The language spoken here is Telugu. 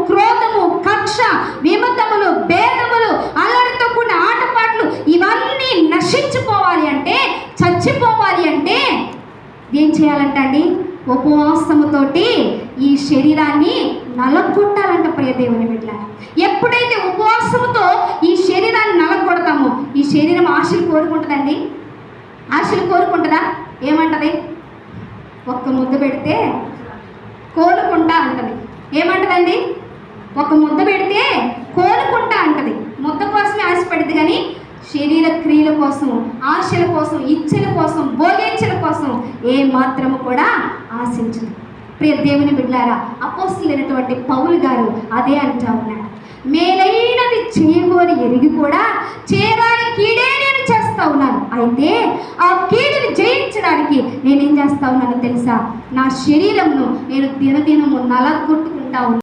క్రోధము, కక్ష, విమతములు, భేదములు, అల్లరితో కూడిన ఆటపాట్లు ఇవన్నీ నశించిపోవాలి అంటే, చచ్చిపోవాలి అంటే ఏం చేయాలంట అండి? ఉపవాసముతోటి ఈ శరీరాన్ని నలగొట్టాలంట. ప్రియ దేవుని బిడ్డలారా, ఎప్పుడైతే ఉపవాసముతో ఈ శరీరాన్ని నలగొడతామో ఈ శరీరం ఆశలు కోరుకుంటుందండి. ఆశలు కోరుకుంటుందా? ఏమంటది? ఒక్క ముద్ద పెడితే కోలుకుంటా అంటది. ఏమంటదండి? ఒక ముద్ద పెడితే కోలుకుంటా అంటది. ముద్ద కోసమే ఆశపడింది కానీ శరీర క్రియల కోసం, ఆశల కోసం, ఇచ్చల కోసం, భోగించల కోసం ఏ మాత్రము కూడా ఆశించదు. ప్రియ దేవుని బిడ్డలారా, అపోస్తలుడైనటువంటి పౌలు గారు అదే అంటా ఉన్నాడు. మేలైనది చేయగోని ఎరిగి కూడా చేయరాని కీడే నేను చేస్తా ఉన్నాను. అయితే ఆ కీడుని జయించడానికి నేనేం చేస్తా ఉన్నానో తెలుసా? నా శరీరంను నేను దినదినము నలగొట్టుకుంటా ఉన్నాను.